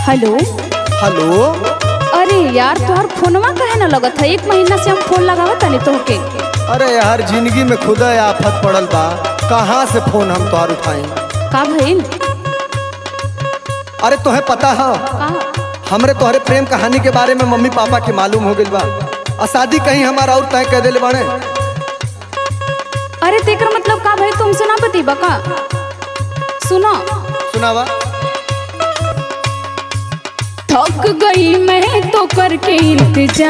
Hello. Hello. अरे यार तोहर फोनवा कहे ना लगत है, 1 महीना से हम फोन लगावत तनी तोहके। अरे यार जिंदगी में खुदा आफत पड़ल बा, कहाँ से फोन हम तोहार उठाई। का भइल? अरे तोहे पता है का? हमरे तोहरे प्रेम कहानी के बारे में मम्मी पापा के मालूम हो गइल बा और शादी कहीं हमारा और तय कर देले बाड़े। अरे तेकर मतलब का भाई तुमसे ना बतीबा का? सुनो सुनावा। थक गई मैं तो करके इंतजार,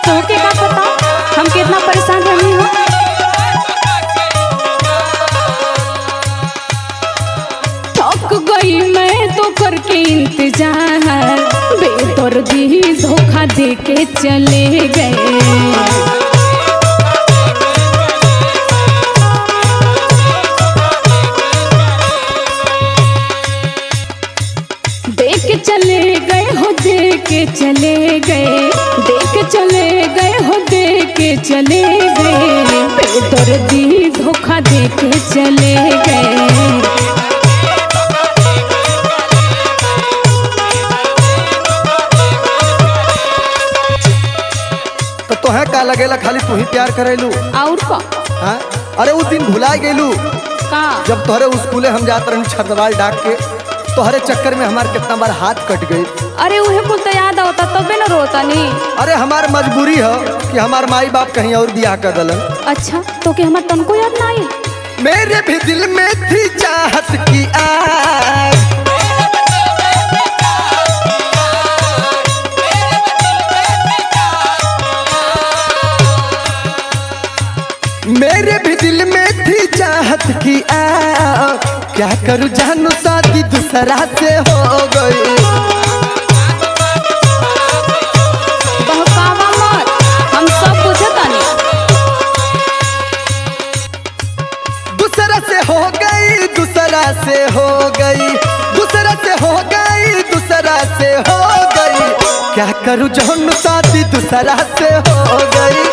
तोके का पता हम कितना परेशान रही हो। थक गई मैं तो करके इंतजार, बेदर्दी धोखा दे के चले गए। चले गए हो देख के चले गए, देख चले गए हो देख के चले गए, बेदर्दी धोखा दे के चले गए। तो तोहे का लगेला खाली तू ही प्यार करेलू और का? हाँ? अरे उस दिन भुला गेलू का? जब तोहरे स्कूले हम जात रही छरदवाल डाक के, तोहरे चक्कर में हमार कितना बार हाथ कट गई। अरे उहे कुल तो याद आवता तबे न रोता नहीं। अरे हमार मजबूरी है कि हमार माई बाप कहीं और ब्याह कर दलन। अच्छा तो के हमार तनको याद ना आई? मेरे भी दिल में थी चाहत की आग, मेरे भी दिल में थी चाहत की आग, क्या करूं जानू शादी दूसरा से हो गई। बहकावा मत, हम सब बुझतानी। दूसरा से हो गई, दूसरा से हो गई, दूसरा से हो गई, दूसरा से हो गई, क्या करूं जानू शादी दूसरा से हो गई।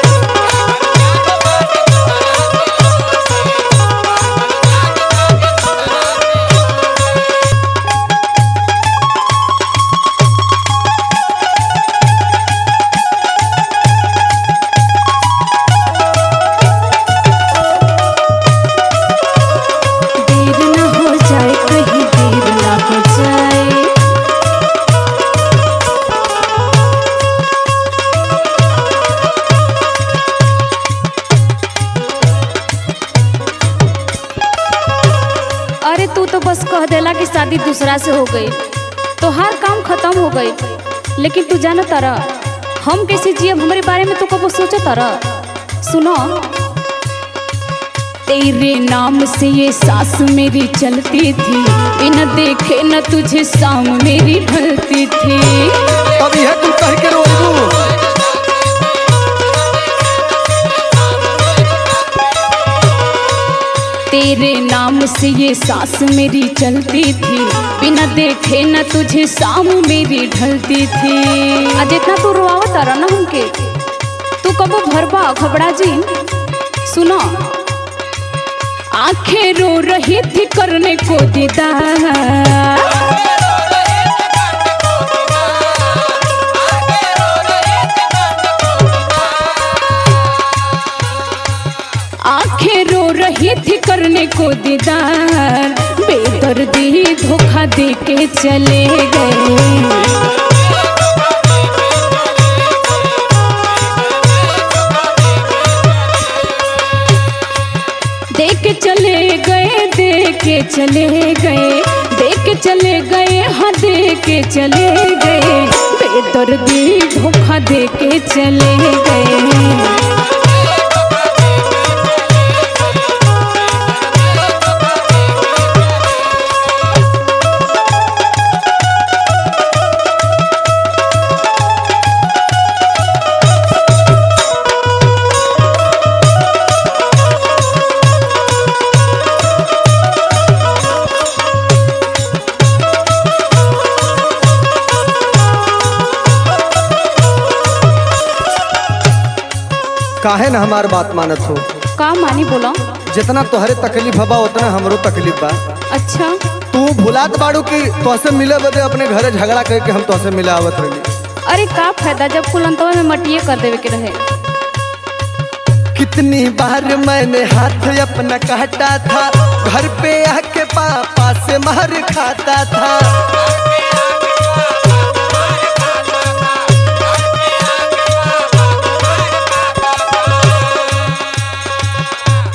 बस कह देला कि शादी दूसरा से हो गई तो हर काम खत्म हो गई, लेकिन तू जाना तारा हम कैसे जियब हमारे बारे में तू कब सोचा तारा? सुनो, तेरे नाम से ये सांस मेरी चलती थी, बिना देखे न तुझे शाम मेरी ढलती थी। अब यह तू कह के रोइबू। तेरे नाम से ये सांस मेरी चलती थी, बिना देखे न तुझे शाम मेरी ढलती थी। आज इतना तू रोआवत तारा ना हमके, तू कबो भरबा घबरा जी। सुनो, आंखें रो रही थी करने को दीदार, आंखें रो रही थी करने को दीदार, बेदर्दी धोखा दे के चले गए। देख चले गए, देख के चले गए, देख चले गए, हाँ देख के चले गए, बेदर्दी धोखा दे के चले गए। काहे न हमार बात मानत हो? का मानी बोला? जितना तोहरे तकलीफ बा उतना हमरो तकलीफ बा। अच्छा, तू भुलात बाड़ू कि तोसे मिले बदे अपने घरे झगड़ा करके हम तोसे मिले आवत रही। अरे का फायदा जब कुलंतवा में मटिए कर देवे के रहे। कितनी बार मैंने हाथ अपना काटा था, घर पे आके पापा से मार खाता था।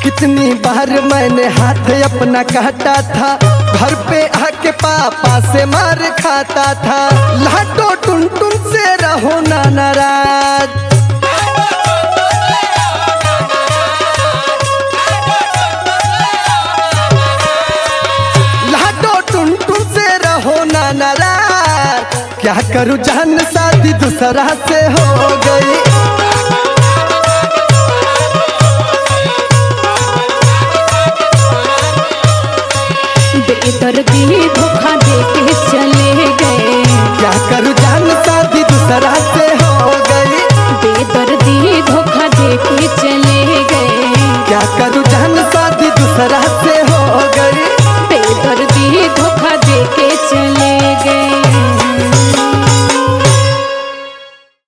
कितनी बार मैंने हाथ अपना काटा था, घर पे आके पापा से मार खाता था। लाडो टुन टुन से रहो ना नाराज, लाडो टुन टुन से रहो ना नाराज। क्या करूं जान शादी दूसरा से हो गई।